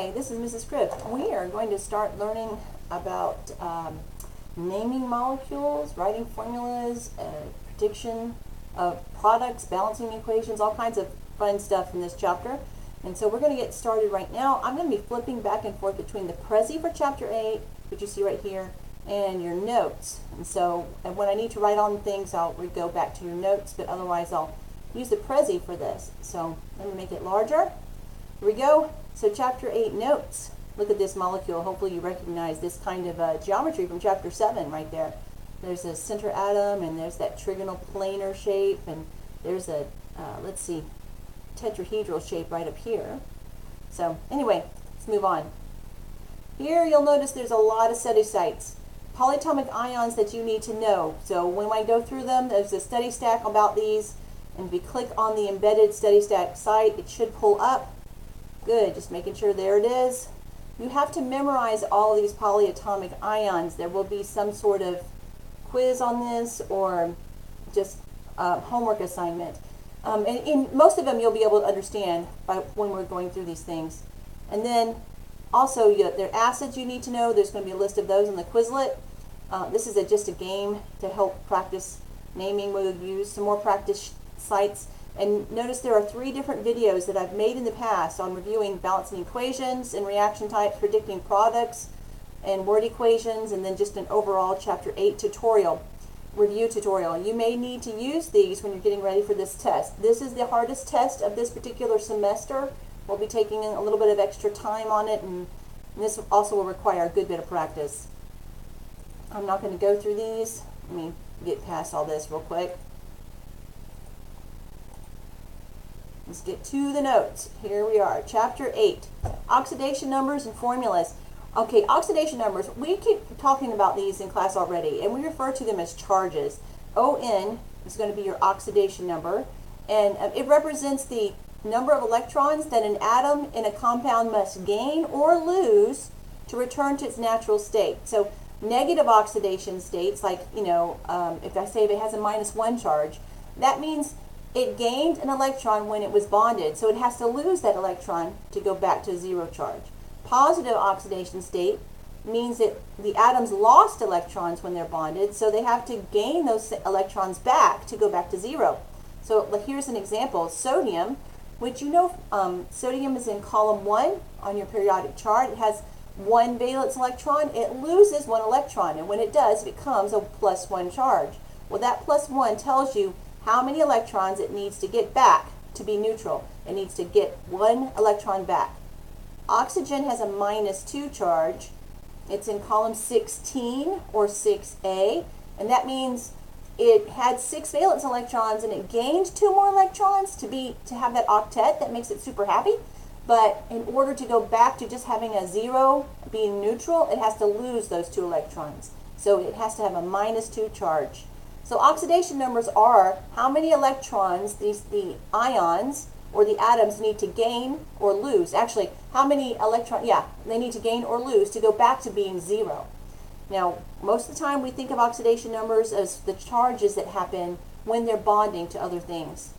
Hi, this is Mrs. Cribb. We are going to start learning about naming molecules, writing formulas, prediction of products, balancing equations, all kinds of fun stuff in this chapter. And so we're going to get started right now. I'm going to be flipping back and forth between the Prezi for Chapter 8, which you see right here, and your notes. And when I need to write on things, I'll go back to your notes, but otherwise I'll use the Prezi for this. So let me make it larger. Here we go. So Chapter 8 notes. Look at this molecule. Hopefully you recognize this kind of geometry from Chapter 7 right there. There's a center atom, and there's that trigonal planar shape, and there's a, let's see, tetrahedral shape right up here. So anyway, let's move on. Here you'll notice there's a lot of study sites. Polyatomic ions that you need to know. So when I go through them, there's a study stack about these, and if you click on the embedded study stack site, it should pull up. Good, just making sure there it is. You have to memorize all these polyatomic ions. There will be some sort of quiz on this or just homework assignment. And in most of them you'll be able to understand when we're going through these things. And then also there are acids you need to know. There's going to be a list of those in the Quizlet. This is just a game to help practice naming. We'll use some more practice sites. And notice there are 3 different videos that I've made in the past on reviewing balancing equations and reaction types, predicting products, and word equations, and then just an overall Chapter 8 tutorial, review tutorial. You may need to use these when you're getting ready for this test. This is the hardest test of this particular semester. We'll be taking a little bit of extra time on it, and this also will require a good bit of practice. I'm not going to go through these. Let me get past all this real quick. Let's get to the notes. Here we are, Chapter 8, oxidation numbers and formulas. Okay, oxidation numbers, we keep talking about these in class already, and we refer to them as charges. ON is going to be your oxidation number, and it represents the number of electrons that an atom in a compound must gain or lose to return to its natural state. So negative oxidation states, like, if I say if it has a -1 charge, that means it gained an electron when it was bonded, so it has to lose that electron to go back to 0 charge. Positive oxidation state means that the atoms lost electrons when they're bonded, so they have to gain those electrons back to go back to 0. So here's an example. Sodium, which sodium is in column 1 on your periodic chart. It has 1 valence electron. It loses 1 electron, and when it does, it becomes a +1 charge. Well, that +1 tells you how many electrons it needs to get back to be neutral. It needs to get 1 electron back. Oxygen has a -2 charge. It's in column 16 or 6A, and that means it had 6 valence electrons and it gained 2 more electrons to have that octet. That makes it super happy. But in order to go back to just having a 0 being neutral, it has to lose those 2 electrons. So it has to have a -2 charge. So oxidation numbers are how many electrons the ions or the atoms need to gain or lose. Actually, how many electrons, they need to gain or lose to go back to being 0. Now, most of the time we think of oxidation numbers as the charges that happen when they're bonding to other things.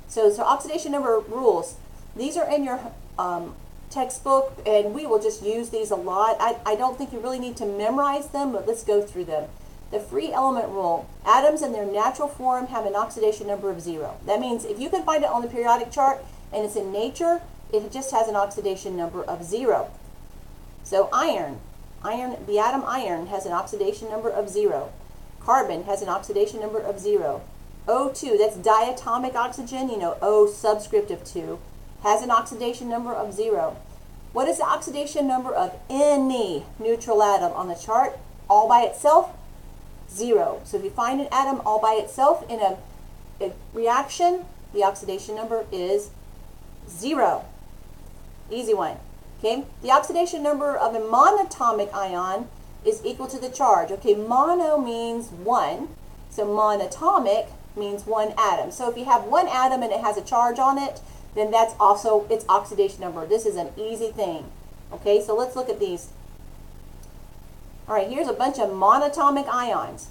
So oxidation number rules. These are in your textbook, and we will just use these a lot. I don't think you really need to memorize them, but let's go through them. The free element rule. Atoms in their natural form have an oxidation number of 0. That means if you can find it on the periodic chart and it's in nature, it just has an oxidation number of 0. So iron, the atom iron has an oxidation number of 0. Carbon has an oxidation number of 0. O2, that's diatomic oxygen, O subscript of 2, has an oxidation number of 0. What is the oxidation number of any neutral atom on the chart? All by itself? 0. So if you find an atom all by itself in a reaction, the oxidation number is 0. Easy one. Okay? The oxidation number of a monatomic ion is equal to the charge. Okay, mono means 1. So monatomic means 1 atom. So if you have 1 atom and it has a charge on it, then that's also its oxidation number. This is an easy thing. Okay, so let's look at these. All right, here's a bunch of monatomic ions.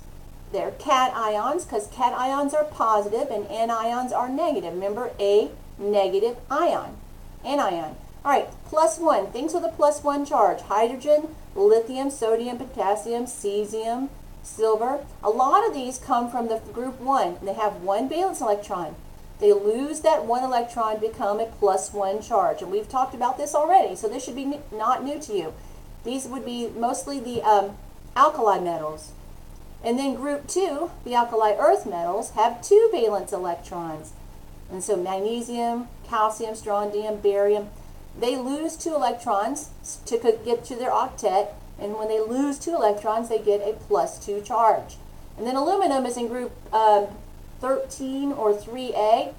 They're cations because cations are positive and anions are negative. Remember, a negative ion, anion. All right, +1, things with a +1 charge. Hydrogen, lithium, sodium, potassium, cesium, silver. A lot of these come from the group 1. They have one valence electron. They lose that one electron, become a +1 charge. And we've talked about this already, so this should be not new to you. These would be mostly the alkali metals. And then group 2, the alkali earth metals, have 2 valence electrons. And so magnesium, calcium, strontium, barium, they lose 2 electrons to get to their octet. And when they lose 2 electrons, they get a +2 charge. And then aluminum is in group 13 or 3A,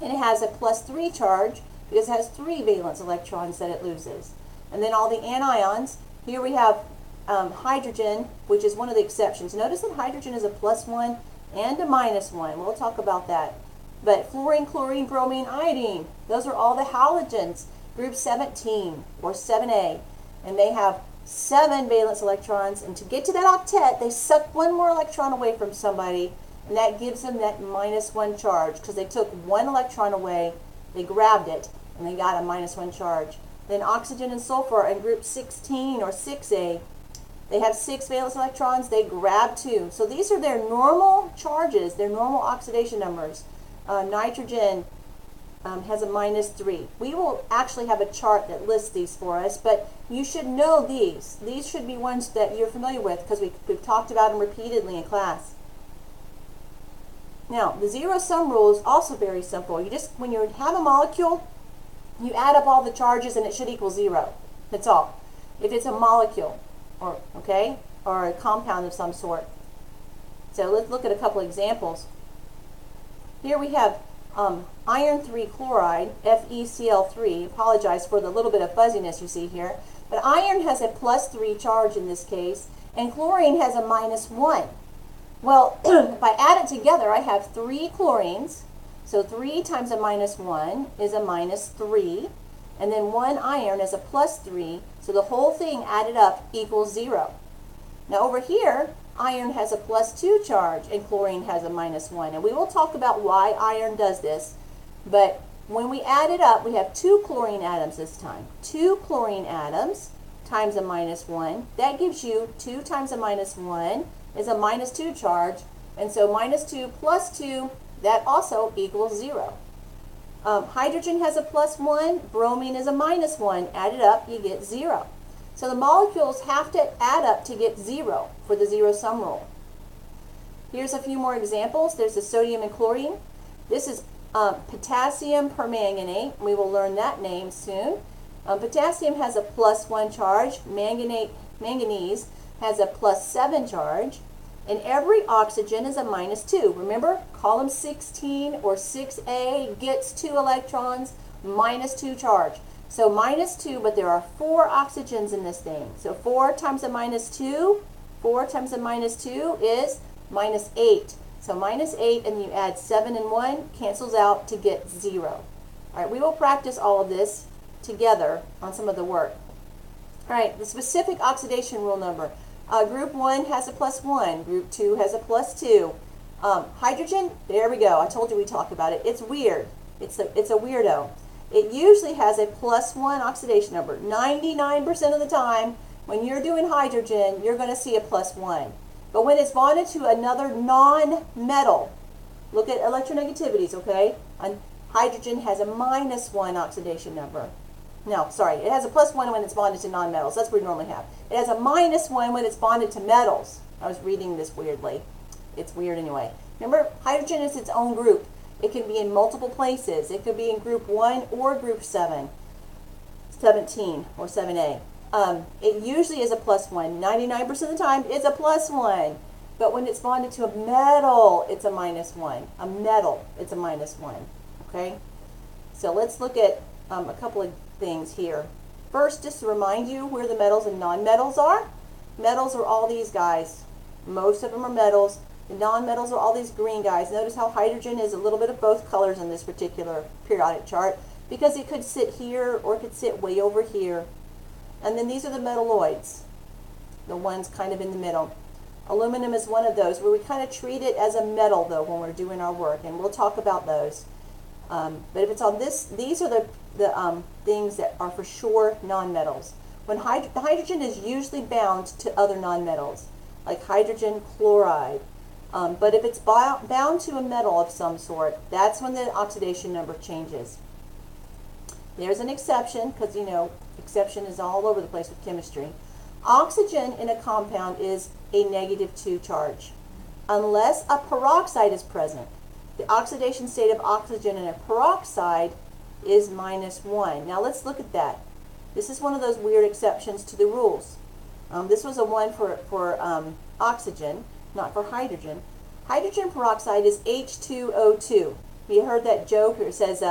and it has a +3 charge because it has 3 valence electrons that it loses. And then all the anions, here we have hydrogen, which is one of the exceptions. Notice that hydrogen is a +1 and a -1. We'll talk about that. But fluorine, chlorine, bromine, iodine, those are all the halogens, group 17 or 7A, and they have 7 valence electrons, and to get to that octet, they suck one more electron away from somebody, and that gives them that -1 charge, because they took one electron away, they grabbed it, and they got a -1 charge. Then oxygen and sulfur in group 16 or 6A, they have 6 valence electrons, they grab 2. So these are their normal charges, their normal oxidation numbers. Nitrogen has a -3. We will actually have a chart that lists these for us, but you should know these. These should be ones that you're familiar with because we've talked about them repeatedly in class. Now, the zero-sum rule is also very simple. You just, when you have a molecule, you add up all the charges and it should equal 0. That's all. If it's a molecule, or a compound of some sort. So let's look at a couple examples. Here we have iron 3 chloride, FeCl3. Apologize for the little bit of fuzziness you see here. But iron has a +3 charge in this case, and chlorine has a -1. Well, if I add it together, I have 3 chlorines. So 3 times a -1 is a -3. And then 1 iron is a +3. So the whole thing added up equals 0. Now over here, iron has a +2 charge and chlorine has a -1. And we will talk about why iron does this. But when we add it up, we have 2 chlorine atoms this time. 2 chlorine atoms times a -1. That gives you 2 times a -1 is a -2 charge. And so -2 plus 2, that also equals 0. Hydrogen has a +1. Bromine is a -1. Add it up, you get 0. So the molecules have to add up to get 0 for the zero-sum rule. Here's a few more examples. There's the sodium and chlorine. This is potassium permanganate. We will learn that name soon. Potassium has a +1 charge. Manganese has a +7 charge. And every oxygen is a -2. Remember, column 16 or 6A gets 2 electrons, -2 charge. So -2, but there are 4 oxygens in this thing. So 4 times a -2, 4 times a -2 is -8. So -8, and you add 7 and 1, cancels out to get 0. All right, we will practice all of this together on some of the work. All right, the specific oxidation rule number. Group 1 has a +1. Group 2 has a +2. Hydrogen, there we go. I told you we talked about it. It's weird. It's a weirdo. It usually has a +1 oxidation number. 99% of the time, when you're doing hydrogen, you're going to see a +1. But when it's bonded to another non-metal, look at electronegativities, okay? Hydrogen has a -1 oxidation number. No, sorry, it has a +1 when it's bonded to nonmetals. That's what we normally have. It has a -1 when it's bonded to metals. I was reading this weirdly. It's weird anyway. Remember, hydrogen is its own group. It can be in multiple places. It could be in group 1 or group 17 or 7A. It usually is a +1. 99% of the time, it's a +1. But when it's bonded to a metal, it's a -1. A metal, it's a -1. Okay? So let's look at a couple of things here. First, just to remind you where the metals and nonmetals are. Metals are all these guys. Most of them are metals. The nonmetals are all these green guys. Notice how hydrogen is a little bit of both colors in this particular periodic chart because it could sit here or it could sit way over here. And then these are the metalloids, the ones kind of in the middle. Aluminum is one of those where we kind of treat it as a metal though when we're doing our work, and we'll talk about those. But if it's on this, these are the things that are for sure nonmetals. When the hydrogen is usually bound to other nonmetals, like hydrogen chloride. But if it's bound to a metal of some sort, that's when the oxidation number changes. There's an exception, because you know, exception is all over the place with chemistry. Oxygen in a compound is a -2 charge, unless a peroxide is present. The oxidation state of oxygen in a peroxide is -1. Now let's look at that. This is one of those weird exceptions to the rules. This was a one for oxygen, not for hydrogen. Hydrogen peroxide is H2O2. You heard that joke where it says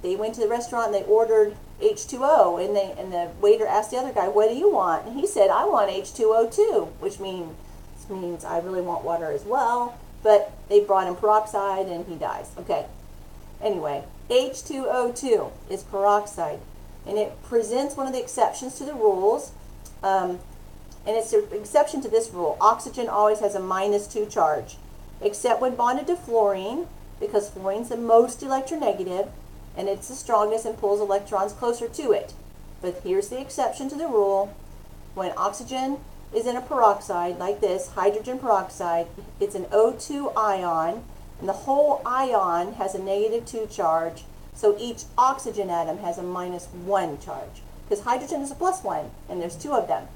they went to the restaurant and they ordered H2O, and the waiter asked the other guy, "What do you want?" And he said, "I want H2O2," which means I really want water as well. But they brought him peroxide and he dies. Okay. Anyway, H2O2 is peroxide, and it presents one of the exceptions to the rules. And it's an exception to this rule. Oxygen always has a -2 charge, except when bonded to fluorine, because fluorine's the most electronegative, and it's the strongest and pulls electrons closer to it. But here's the exception to the rule. When oxygen is in a peroxide, like this, hydrogen peroxide, it's an O2 ion, and the whole ion has a -2 charge, so each oxygen atom has a -1 charge, because hydrogen is a +1, and there's 2 of them.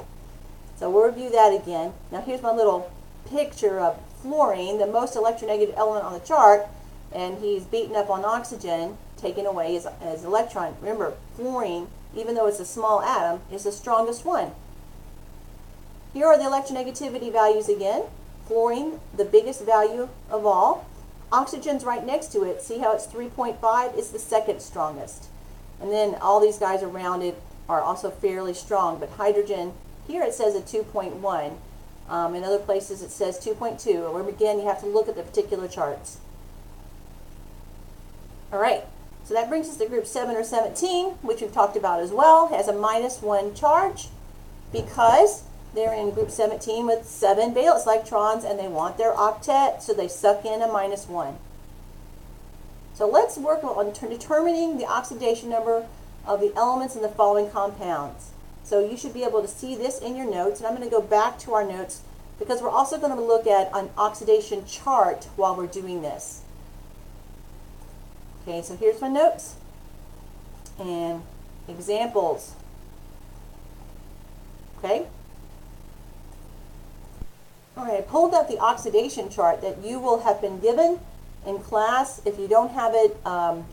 So we'll review that again. Now here's my little picture of fluorine, the most electronegative element on the chart, and he's beaten up on oxygen, taking away his electron. Remember, fluorine, even though it's a small atom, is the strongest one. Here are the electronegativity values again. Fluorine, the biggest value of all. Oxygen's right next to it. See how it's 3.5? It's the second strongest. And then all these guys around it are also fairly strong, but hydrogen, here it says a 2.1. In other places it says 2.2. Again, you have to look at the particular charts. All right, so that brings us to group 7 or 17, which we've talked about as well. It has a -1 charge because they're in group 17 with 7 valence electrons, and they want their octet, so they suck in a -1. So let's work on determining the oxidation number of the elements in the following compounds. So you should be able to see this in your notes, and I'm going to go back to our notes because we're also going to look at an oxidation chart while we're doing this. Okay, so here's my notes and examples. Okay. All right, I pulled up the oxidation chart that you will have been given in class. If you don't have it,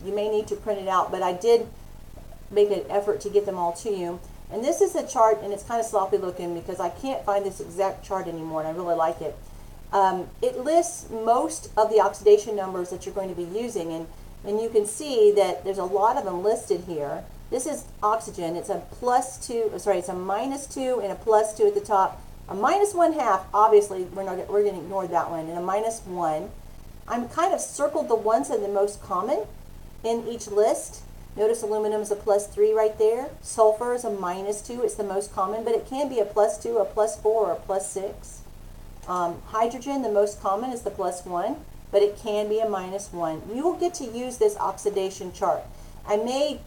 you may need to print it out, but I did make an effort to get them all to you. And this is a chart, and it's kind of sloppy looking because I can't find this exact chart anymore, and I really like it. It lists most of the oxidation numbers that you're going to be using, and you can see that there's a lot of them listed here. This is oxygen. It's a +2, sorry, it's a -2 and a +2 at the top. A -1/2, obviously, we're going to ignore that one, and a -1. I'm kind of circled the ones that are the most common in each list. Notice aluminum is a +3 right there. Sulfur is a -2. It's the most common, but it can be a +2, a +4, or a +6. Hydrogen, the most common, is the +1, but it can be a -1. You will get to use this oxidation chart. I may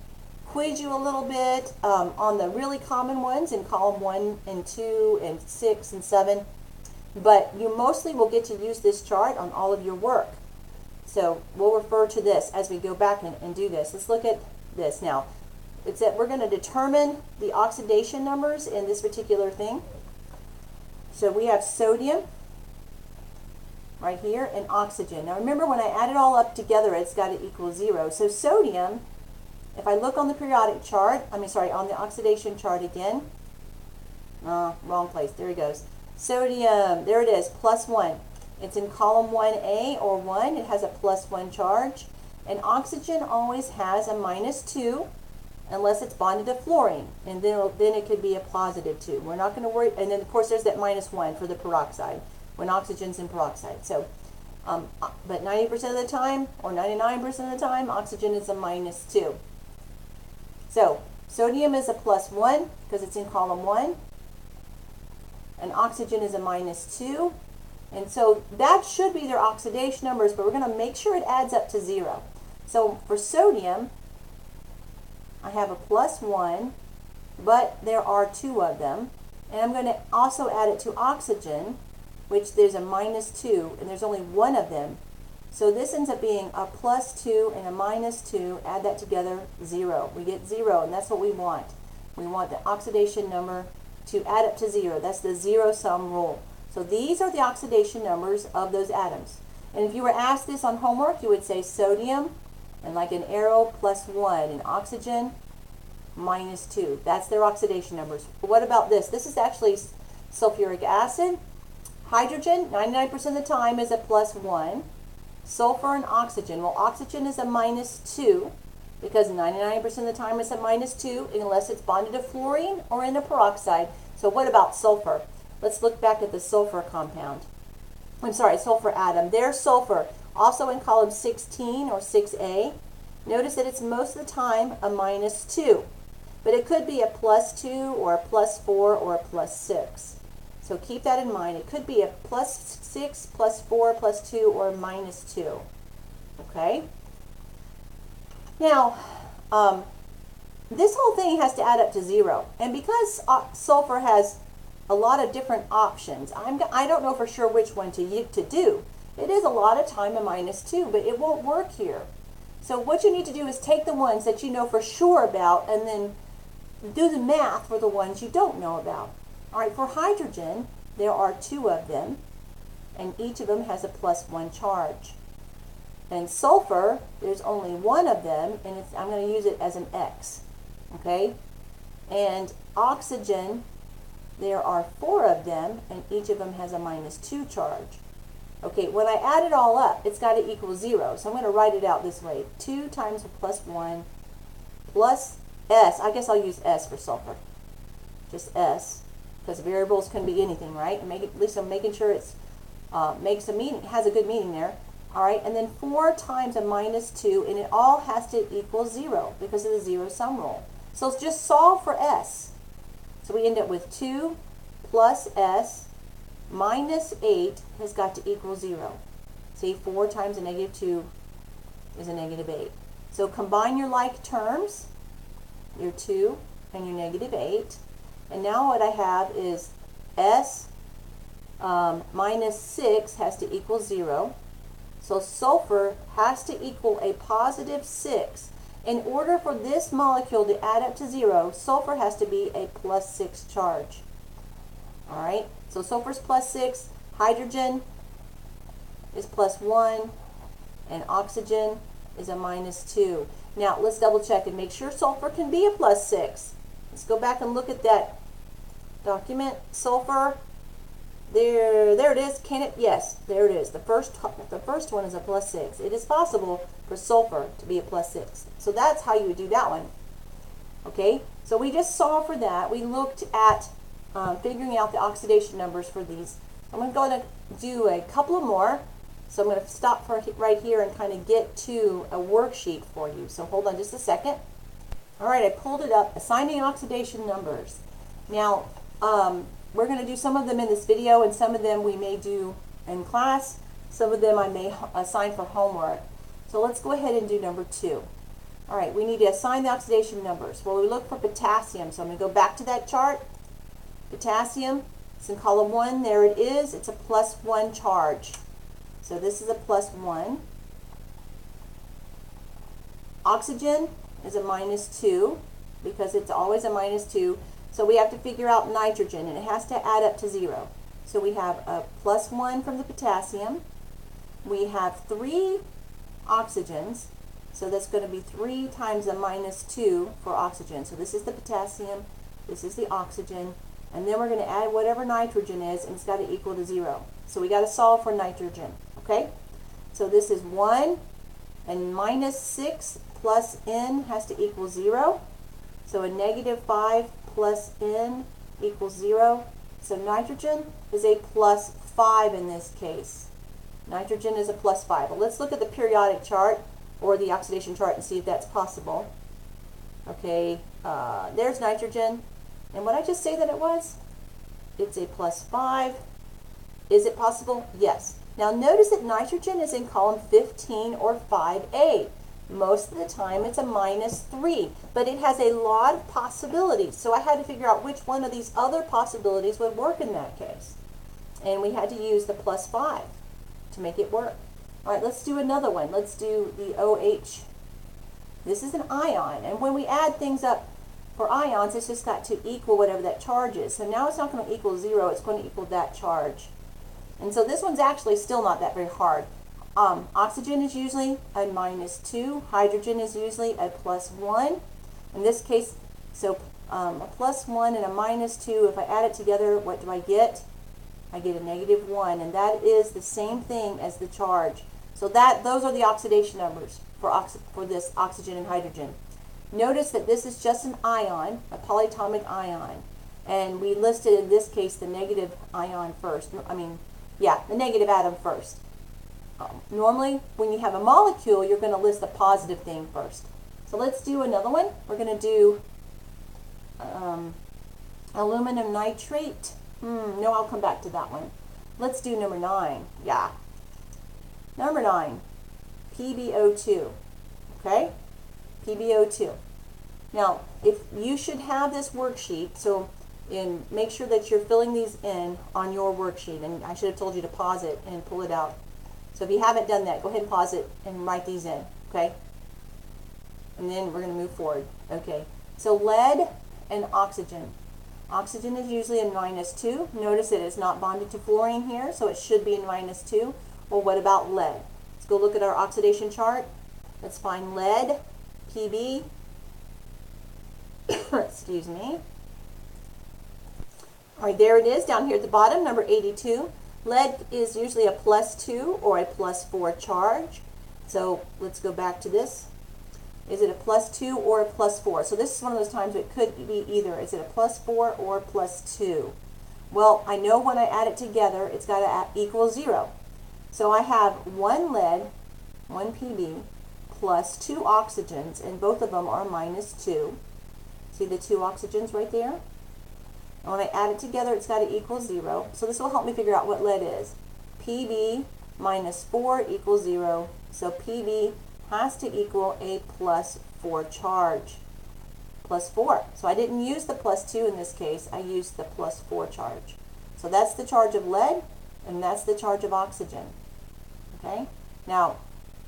quiz you a little bit on the really common ones in column 1 and 2 and 6 and 7, but you mostly will get to use this chart on all of your work. So we'll refer to this as we go back and do this. Let's look at this now. It's that we're going to determine the oxidation numbers in this particular thing. So we have sodium right here and oxygen. Now remember, when I add it all up together, it's got to equal 0. So sodium, if I look on the periodic chart, on the oxidation chart again, wrong place, there it goes. Sodium, there it is, +1. It's in column 1A or 1. It has a +1 charge. And oxygen always has a -2 unless it's bonded to fluorine. And then it could be a +2. We're not going to worry. And then, of course, there's that -1 for the peroxide when oxygen's in peroxide. So, but 90% of the time, or 99% of the time, oxygen is a -2. So sodium is a +1 because it's in column 1. And oxygen is a -2. And so that should be their oxidation numbers, but we're going to make sure it adds up to 0. So for sodium, I have a +1, but there are 2 of them. And I'm going to also add it to oxygen, which there's a -2, and there's only 1 of them. So this ends up being a +2 and a -2. Add that together, 0. We get 0, and that's what we want. We want the oxidation number to add up to 0. That's the zero-sum rule. So these are the oxidation numbers of those atoms. And if you were asked this on homework, you would say sodium, and like an arrow, +1, and oxygen, -2. That's their oxidation numbers. But what about this? This is actually sulfuric acid. Hydrogen, 99% of the time, is a +1. Sulfur and oxygen. Well, oxygen is a -2 because 99% of the time it's a -2 unless it's bonded to fluorine or in a peroxide. So what about sulfur? Let's look back at the sulfur compound. Sulfur atom. There's sulfur, also in column 16 or 6A. Notice that it's most of the time a -2, but it could be a +2 or a +4 or a +6. So keep that in mind. It could be a +6, +4, +2, or -2. Okay? Now, this whole thing has to add up to 0. And because sulfur has a lot of different options, I don't know for sure which one to do. It is a lot of time a -2, but it won't work here. So what you need to do is take the ones that you know for sure about and then do the math for the ones you don't know about. All right, for hydrogen, there are 2 of them, and each of them has a +1 charge. And sulfur, there's only 1 of them, and I'm going to use it as an X. Okay? And oxygen, there are 4 of them, and each of them has a -2 charge. Okay, when I add it all up, it's got to equal 0. So I'm going to write it out this way. 2 times a +1 plus S. I guess I'll use S for sulfur. Just S. Because variables can be anything, right? At least I'm making sure it's has a good meaning there. All right, and then 4 times a -2, and it all has to equal 0 because of the zero-sum rule. So let's just solve for S. So we end up with 2 plus S minus 8 has got to equal 0. See, 4 times a -2 is a -8. So combine your like terms, your 2 and your -8. And now what I have is S minus 6 has to equal 0. So sulfur has to equal a +6. In order for this molecule to add up to 0, sulfur has to be a +6 charge. All right, so sulfur's +6, hydrogen is +1, and oxygen is a -2. Now let's double check and make sure sulfur can be a +6. Let's go back and look at that document. Sulfur, there it is. Can it? Yes, there it is. The first one is a +6. It is possible for sulfur to be a +6. So that's how you would do that one. Okay, so we just saw for that. We looked at figuring out the oxidation numbers for these. I'm going to do a couple of more. So I'm going to stop for right here and kind of get to a worksheet for you. So hold on just a second. All right, I pulled it up. Assigning oxidation numbers. Now, we're going to do some of them in this video, and some of them we may do in class. Some of them I may assign for homework. So let's go ahead and do number 2. All right, we need to assign the oxidation numbers. Well, we look for potassium. So I'm going to go back to that chart. Potassium, it's in column 1. There it is. It's a +1 charge. So this is a +1. Oxygen is a -2 because it's always a -2. So we have to figure out nitrogen, and it has to add up to 0. So we have a +1 from the potassium. We have 3 oxygens. So that's going to be 3 times a -2 for oxygen. So this is the potassium, this is the oxygen, and then we're going to add whatever nitrogen is, and it's got to equal to 0. So we got to solve for nitrogen, okay? So this is 1, and -6 plus N has to equal 0. So a -5 plus N equals 0. So nitrogen is a +5 in this case. Nitrogen is a +5. Well, let's look at the periodic chart or the oxidation chart and see if that's possible. Okay, there's nitrogen. And what I just say that it was? It's a +5. Is it possible? Yes. Now notice that nitrogen is in column 15 or 5A. Most of the time it's a -3, but it has a lot of possibilities. So I had to figure out which one of these other possibilities would work in that case. And we had to use the +5 to make it work. All right, let's do another one. Let's do the OH. This is an ion, and when we add things up for ions, it's just got to equal whatever that charge is. So now it's not going to equal 0, it's going to equal that charge. And so this one's actually still not that very hard. Oxygen is usually a -2, hydrogen is usually a +1. In this case, so a +1 and a -2, if I add it together, what do I get? I get a -1, and that is the same thing as the charge. So those are the oxidation numbers for this oxygen and hydrogen. Notice that this is just an ion, a polyatomic ion, and we listed in this case the negative ion first. The negative atom first. Normally, when you have a molecule, you're going to list the positive thing first. So let's do another one. We're going to do aluminum nitrate. No, I'll come back to that one. Let's do number 9. Yeah. Number 9, PbO2. Okay? PbO2. Now, if you should have this worksheet, so make sure that you're filling these in on your worksheet, and I should have told you to pause it and pull it out. So if you haven't done that, go ahead and pause it and write these in, okay? And then we're going to move forward. Okay, so lead and oxygen. Oxygen is usually in -2. Notice that it's not bonded to fluorine here, so it should be in -2. Well, what about lead? Let's go look at our oxidation chart. Let's find lead, Pb, excuse me. All right, there it is down here at the bottom, number 82. Lead is usually a +2 or a +4 charge. So let's go back to this. Is it a +2 or a +4? So this is one of those times it could be either. Is it a +4 or +2? Well, I know when I add it together, it's got to equal 0. So I have 1 lead, 1 Pb, plus 2 oxygens, and both of them are -2. See the 2 oxygens right there? And when I add it together, it's got to equal 0. So this will help me figure out what lead is. Pb minus 4 equals 0. So Pb has to equal a +4 charge. +4. So I didn't use the +2 in this case. I used the +4 charge. So that's the charge of lead, and that's the charge of oxygen. Okay? Now,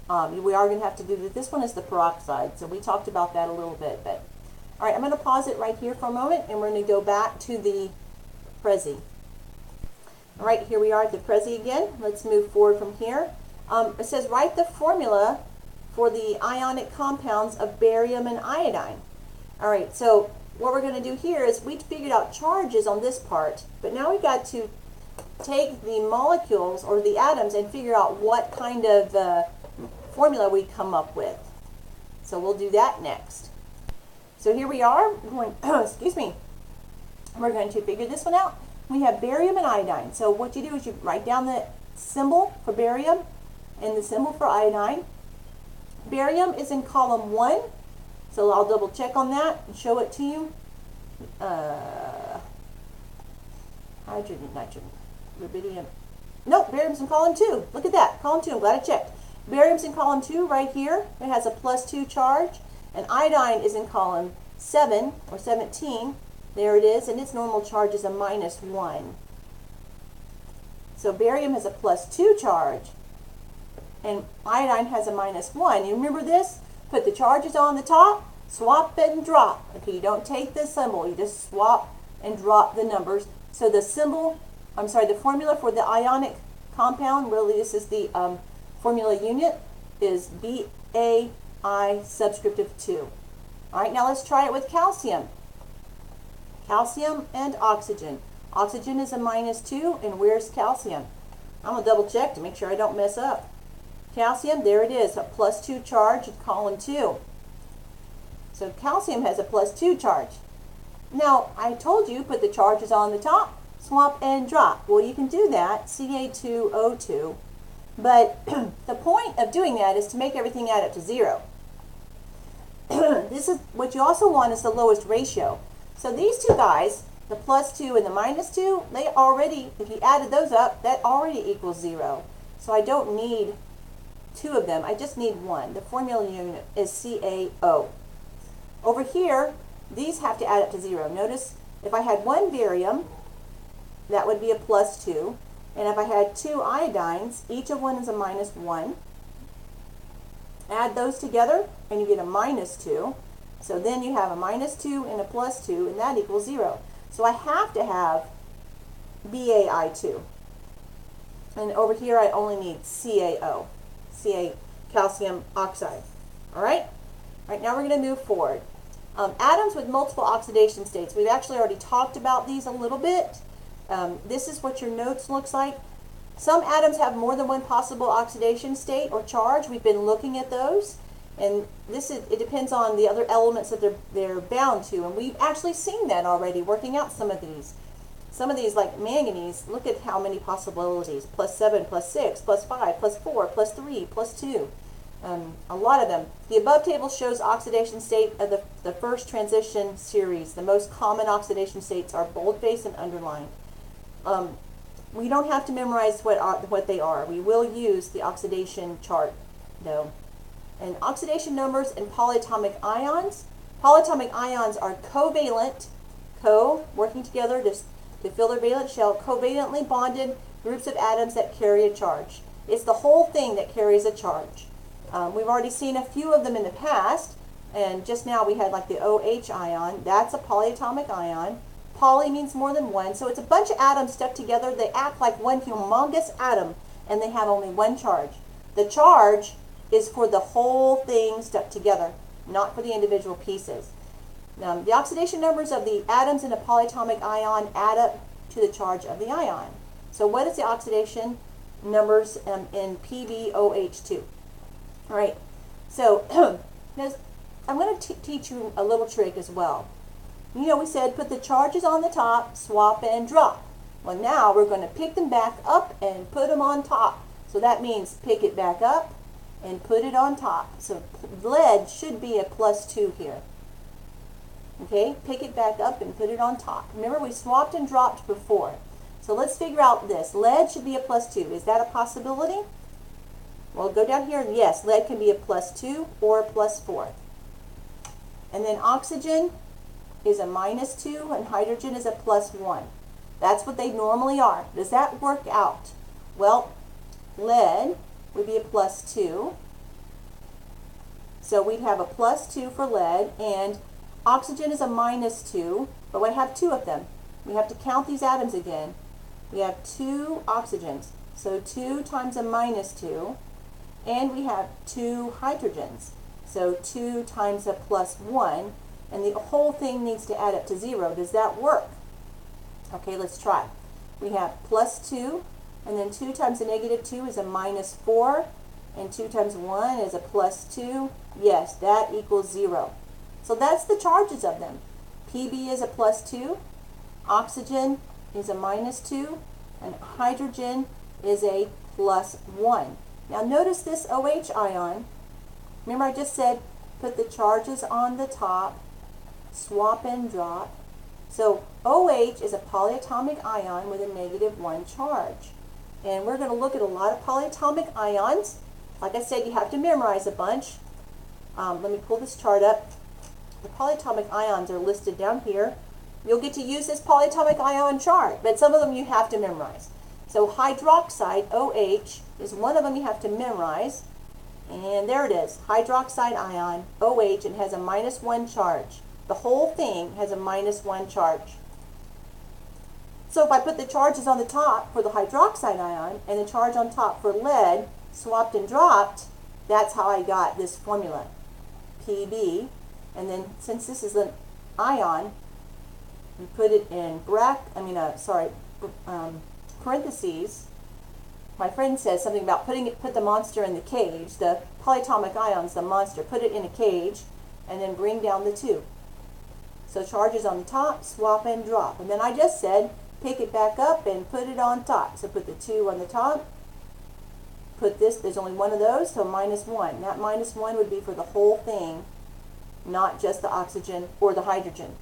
we are going to have to do this one is the peroxide. So we talked about that a little bit. But all right, I'm going to pause it right here for a moment, and we're going to go back to the Prezi. All right, here we are at the Prezi again. Let's move forward from here. It says write the formula for the ionic compounds of barium and iodine. All right, so what we're going to do here is we figured out charges on this part, but now we've got to take the molecules or the atoms and figure out what kind of formula we come up with. So we'll do that next. So here we are, excuse me, we're going to figure this one out. We have barium and iodine. So what you do is you write down the symbol for barium and the symbol for iodine. Barium is in column 1, so I'll double check on that and show it to you. Hydrogen, nitrogen, rubidium. No, barium's in column 2. Look at that, column 2. I'm glad I checked. Barium's in column 2 right here. It has a +2 charge. And iodine is in column 7 or 17. There it is, and its normal charge is a -1. So barium has a +2 charge, and iodine has a -1. You remember this? Put the charges on the top, swap and drop. Okay, you don't take the symbol, you just swap and drop the numbers. So the the formula for the ionic compound, really this is the formula unit, is BaI subscriptive 2. All right, now let's try it with calcium. Calcium and oxygen. Oxygen is a -2, and where's calcium? I'm going to double check to make sure I don't mess up. Calcium, there it is, a +2 charge in column 2. So calcium has a +2 charge. Now, I told you put the charges on the top, swap and drop. Well, you can do that, Ca2O2, but the point of doing that is to make everything add up to 0. This is what you also want is the lowest ratio. So these two guys, the +2 and the -2, they already, if you added those up, that already equals 0. So I don't need two of them. I just need one. The formula unit is CaO. Over here, these have to add up to 0. Notice if I had one barium, that would be a +2. And if I had two iodines, each of one is a -1. Add those together and you get a -2. So then you have a -2 and a +2, and that equals 0. So I have to have BaI2. And over here I only need CaO, calcium oxide. All right? All right, now we're going to move forward. Atoms with multiple oxidation states. We've actually already talked about these a little bit. This is what your notes looks like. Some atoms have more than one possible oxidation state or charge. We've been looking at those. And it depends on the other elements that they're bound to. And we've actually seen that already, working out some of these. Some of these, like manganese, look at how many possibilities. +7, +6, +5, +4, +3, +2. A lot of them. The above table shows oxidation state of the first transition series. The most common oxidation states are boldface and underlined. We don't have to memorize what they are. We will use the oxidation chart, though. And oxidation numbers and polyatomic ions. Polyatomic ions are covalent, working together to fill their valence shell, covalently bonded groups of atoms that carry a charge. It's the whole thing that carries a charge. We've already seen a few of them in the past, and just now we had like the OH ion. That's a polyatomic ion. Poly means more than one, so it's a bunch of atoms stuck together. They act like one humongous atom, and they have only one charge. The charge is for the whole thing stuck together, not for the individual pieces. The oxidation numbers of the atoms in a polyatomic ion add up to the charge of the ion. So what is the oxidation numbers in PbOH2? All right, so I'm going to teach you a little trick as well. You know, we said put the charges on the top, swap and drop. Well, now we're going to pick them back up and put them on top. So that means pick it back up and put it on top. So lead should be a +2 here. Okay, pick it back up and put it on top. Remember, we swapped and dropped before. So let's figure out this. Lead should be a +2. Is that a possibility? Well, go down here. Yes, lead can be a +2 or a +4. And then oxygen is a -2 and hydrogen is a +1. That's what they normally are. Does that work out? Well, lead would be a +2. So we'd have a +2 for lead, and oxygen is a -2, but we have two of them. We have to count these atoms again. We have two oxygens, so 2 times a -2, and we have two hydrogens, so 2 times a +1, and the whole thing needs to add up to 0. Does that work? Okay, let's try. We have +2, and then 2 times a -2 is a -4, and 2 times 1 is a +2. Yes, that equals 0. So that's the charges of them. Pb is a +2, oxygen is a -2, and hydrogen is a +1. Now notice this OH ion. Remember I just said put the charges on the top, swap and drop. So OH is a polyatomic ion with a -1 charge. And we're going to look at a lot of polyatomic ions. Like I said, you have to memorize a bunch. Let me pull this chart up. The polyatomic ions are listed down here. You'll get to use this polyatomic ion chart, but some of them you have to memorize. So hydroxide, OH, is one of them you have to memorize. And there it is, hydroxide ion, OH, and has a -1 charge. The whole thing has a -1 charge. So if I put the charges on the top for the hydroxide ion and the charge on top for lead, swapped and dropped, that's how I got this formula, Pb. And then since this is an ion, you put it in parentheses. My friend says something about put the monster in the cage. The polyatomic ion's the monster. Put it in a cage and then bring down the 2. So charges on the top, swap and drop. And then I just said pick it back up and put it on top. So put the 2 on the top. Put this, there's only one of those, so -1. That -1 would be for the whole thing, not just the oxygen or the hydrogen.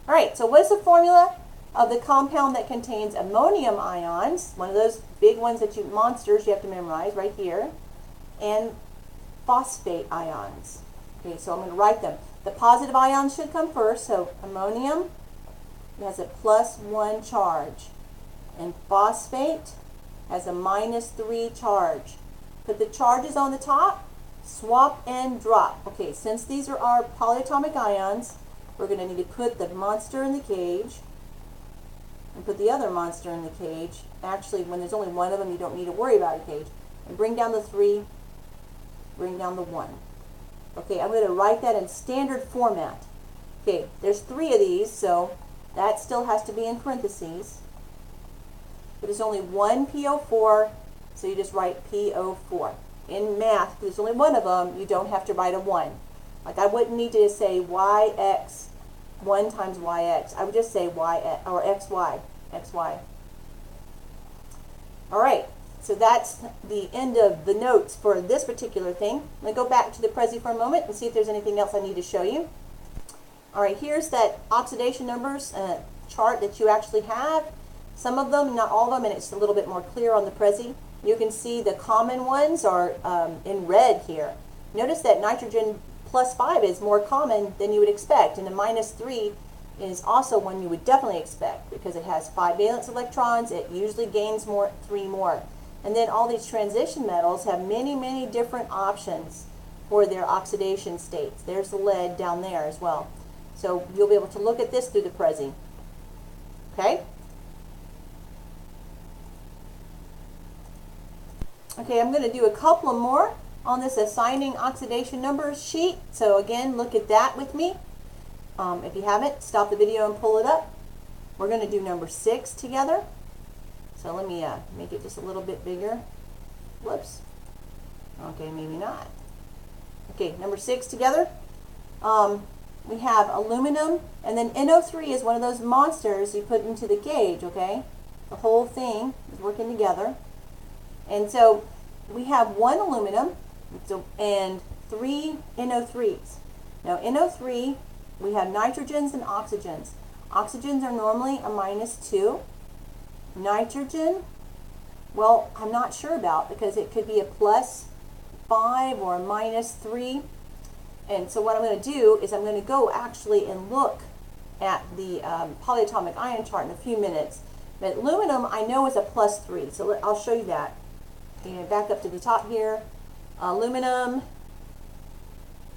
All right, so what's the formula of the compound that contains ammonium ions, one of those big ones that monsters you have to memorize right here, and phosphate ions. Okay, so I'm going to write them. The positive ions should come first, so ammonium has a +1 charge, and phosphate has a -3 charge. Put the charges on the top, swap and drop. Okay, since these are our polyatomic ions, we're going to need to put the monster in the cage and put the other monster in the cage. Actually, when there's only one of them, you don't need to worry about a cage. And bring down the 3, bring down the 1. Okay, I'm going to write that in standard format. Okay, there's 3 of these, so that still has to be in parentheses. But there's only one PO4, so you just write PO4. In math, if there's only one of them, you don't have to write a 1. Like I wouldn't need to say YX, 1 times YX. I would just say Y or XY, XY. All right, so that's the end of the notes for this particular thing. I'm going to go back to the Prezi for a moment and see if there's anything else I need to show you. All right, here's that oxidation numbers chart that you actually have. Some of them, not all of them, and it's a little bit more clear on the Prezi. You can see the common ones are in red here. Notice that nitrogen +5 is more common than you would expect, and the -3 is also one you would definitely expect because it has 5 valence electrons. It usually gains 3 more. And then all these transition metals have many, many different options for their oxidation states. There's the lead down there as well. So you'll be able to look at this through the Prezi. Okay? Okay, I'm going to do a couple more on this assigning oxidation numbers sheet. So again, look at that with me. If you haven't, stop the video and pull it up. We're going to do number 6 together. So let me make it just a little bit bigger. Whoops. Okay, maybe not. Okay, number 6 together. We have aluminum, and then NO3 is one of those monsters you put into the gauge, okay? The whole thing is working together. And so we have 1 aluminum and 3 NO3s. Now NO3, we have nitrogens and oxygens. Oxygens are normally a -2. Nitrogen, well, I'm not sure about because it could be a +5 or a -3. And so what I'm going to do is I'm going to go actually and look at the polyatomic ion chart in a few minutes. But aluminum I know is a +3, so I'll show you that. Okay, back up to the top here. Aluminum,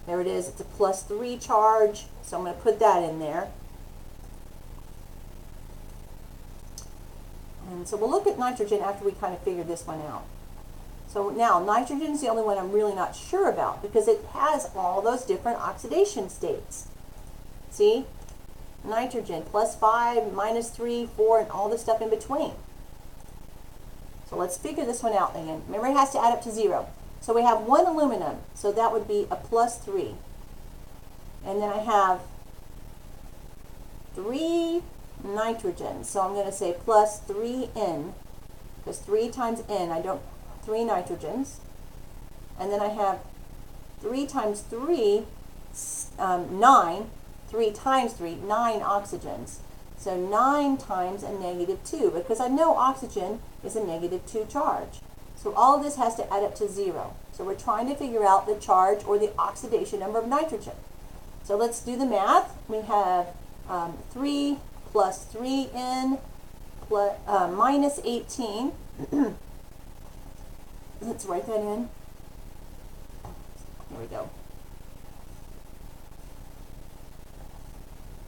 there it is, it's a +3 charge, so I'm going to put that in there. And so we'll look at nitrogen after we kind of figure this one out. So now nitrogen is the only one I'm really not sure about because it has all those different oxidation states. See? Nitrogen, +5, -3, 4, and all the stuff in between. So let's figure this one out again. Remember, it has to add up to 0. So we have 1 aluminum, so that would be a +3. And then I have 3 nitrogen, so I'm going to say +3N, because 3 times N, 3 nitrogens. And then I have 3 times 3, 9, 3 times 3, 9 oxygens. So 9 times a -2, because I know oxygen is a -2 charge. So all of this has to add up to 0. So we're trying to figure out the charge or the oxidation number of nitrogen. So let's do the math. We have 3 plus 3N plus, -18. Let's write that in. Here we go.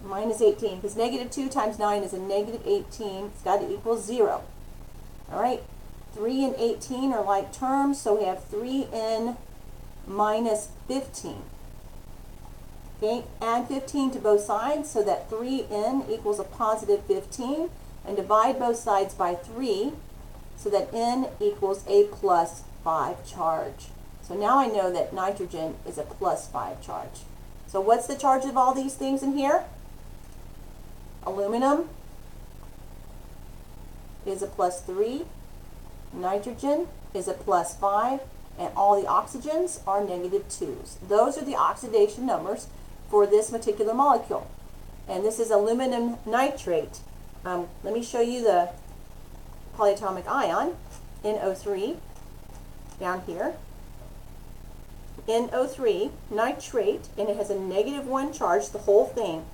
-18, because -2 times 9 is a -18. It's got to equal 0. All right, 3 and 18 are like terms, so we have 3N minus 15. Okay, add 15 to both sides so that 3N equals a +15, and divide both sides by 3 so that N equals a +5 charge. So now I know that nitrogen is a +5 charge. So what's the charge of all these things in here? Aluminum is a +3, nitrogen is a +5, and all the oxygens are -2s. Those are the oxidation numbers for this particular molecule. And this is aluminum nitrate. Let me show you the polyatomic ion, NO3, down here. NO3, nitrate, and it has a -1 charge, the whole thing.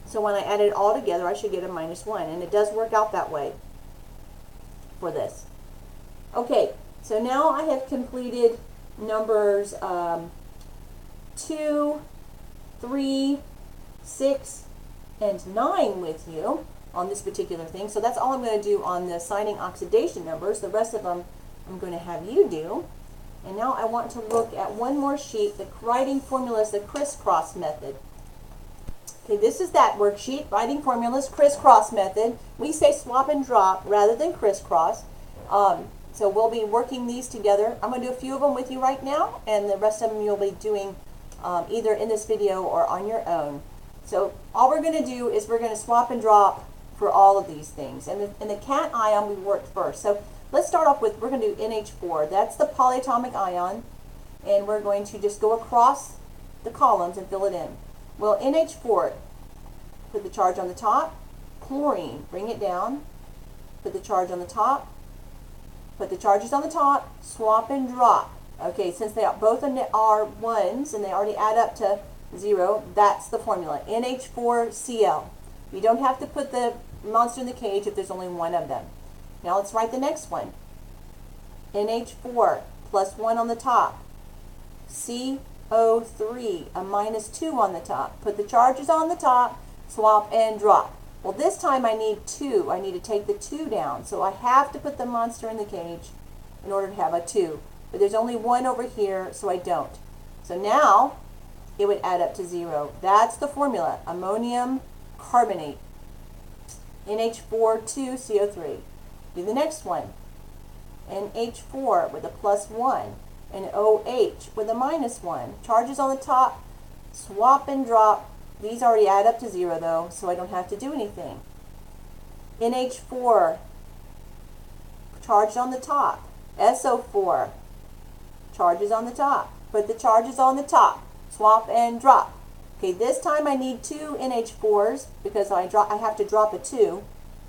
So when I add it all together, I should get a -1, and it does work out that way for this. Okay, so now I have completed numbers 2, 3, 6, and 9 with you on this particular thing. So that's all I'm going to do on the signing oxidation numbers. The rest of them I'm going to have you do. And now I want to look at one more sheet. The writing formulas, the crisscross method. Okay, this is that worksheet, writing formulas, crisscross method. We say swap and drop rather than crisscross. So we'll be working these together. I'm going to do a few of them with you right now, and the rest of them you'll be doing either in this video or on your own. So all we're going to do is we're going to swap and drop for all of these things. And the cation ion we worked first. So let's start off with, we're going to do NH4. That's the polyatomic ion, and we're going to just go across the columns and fill it in. Well, NH4, put the charge on the top. Chlorine, bring it down. Put the charge on the top. Put the charges on the top. Swap and drop. Okay, since they both are 1s and they already add up to 0, that's the formula. NH4Cl. You don't have to put the monster in the cage if there's only one of them. Now let's write the next one. NH4 plus 1 on the top. CO3, a -2 on the top. Put the charges on the top, swap and drop. Well, this time I need 2. I need to take the 2 down. So I have to put the monster in the cage in order to have a 2. But there's only 1 over here, so I don't. So now it would add up to 0. That's the formula. Ammonium carbonate. NH4 2CO3. Do the next one. NH4 with a +1 and OH with a -1. Charges on the top, swap and drop. These already add up to 0 though, so I don't have to do anything. NH4, charged on the top. SO4, charges on the top. Put the charges on the top, swap and drop. Okay, this time I need 2 NH4s because I have to drop a 2.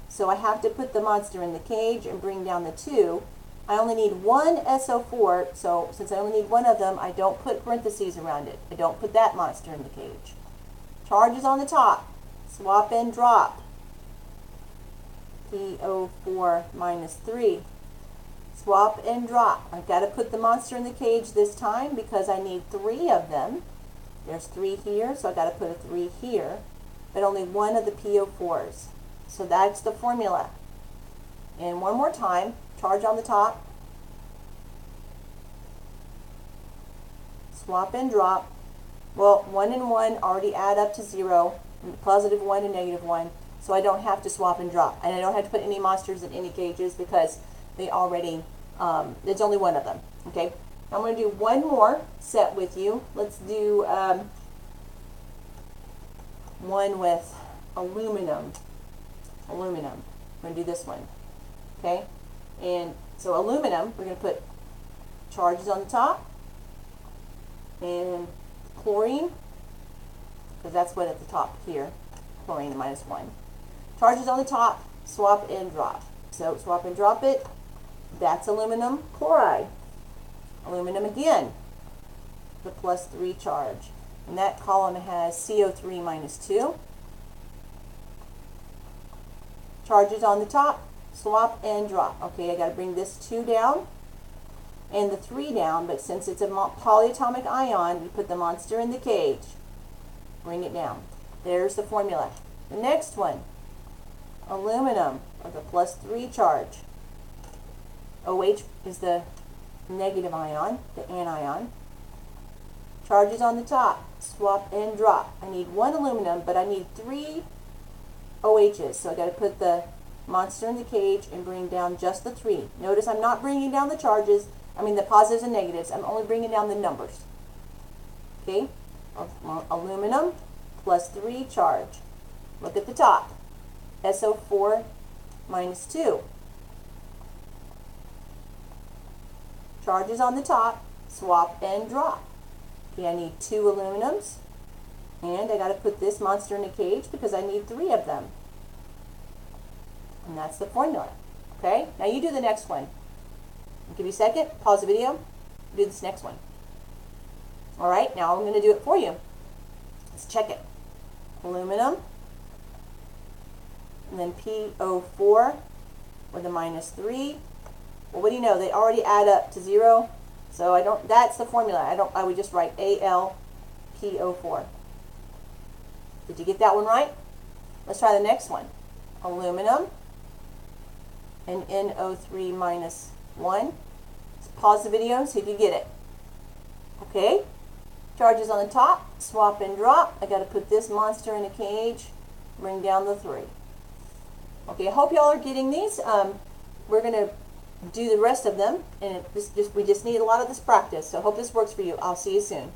So I have to put the monster in the cage and bring down the 2. I only need 1 SO4, so since I only need 1 of them, I don't put parentheses around it. I don't put that monster in the cage. Charges on the top, swap and drop. PO4 -3. Swap and drop. I've got to put the monster in the cage this time because I need 3 of them. There's 3 here, so I've got to put a 3 here, but only 1 of the PO4s. So that's the formula. And one more time, charge on the top, swap and drop. Well, 1 and 1 already add up to 0, +1 and -1, so I don't have to swap and drop. And I don't have to put any monsters in any cages because they already, there's only 1 of them. Okay, I'm going to do one more set with you. Let's do one with aluminum. I'm going to do this one. Okay, and so aluminum, we're going to put charges on the top and chlorine, because that's what at the top here, chlorine, the -1. Charges on the top, swap and drop. So swap and drop it. That's aluminum chloride. Aluminum again, the +3 charge. And that column has CO3 -2. Charges on the top, swap and drop. Okay, I got to bring this 2 down and the 3 down, but since it's a polyatomic ion, we put the monster in the cage. Bring it down. There's the formula. The next one, aluminum with a +3 charge. OH is the negative ion, the anion. Charges on the top, swap and drop. I need 1 aluminum, but I need 3 OHs, so I got to put the monster in the cage and bring down just the 3. Notice I'm not bringing down the charges, the positives and negatives. I'm only bringing down the numbers. Okay, aluminum +3 charge. Look at the top, SO4 -2. Charges on the top, swap and drop. Okay, I need 2 aluminums, and I got to put this monster in a cage because I need 3 of them. And that's the formula. Okay? Now you do the next one. I'll give you a second. Pause the video. Do this next one. All right, now I'm going to do it for you. Let's check it. Aluminum, and then PO4 with a -3. Well, what do you know? They already add up to 0. So I don't, that's the formula. I would just write AlPO4. Did you get that one right? Let's try the next one. Aluminum and NO3 -1. Let's pause the video and see if you get it. Okay. Charges on the top, swap and drop. I got to put this monster in a cage, bring down the 3. Okay, I hope y'all are getting these. We're going to do the rest of them, and we just need a lot of this practice. So I hope this works for you. I'll see you soon.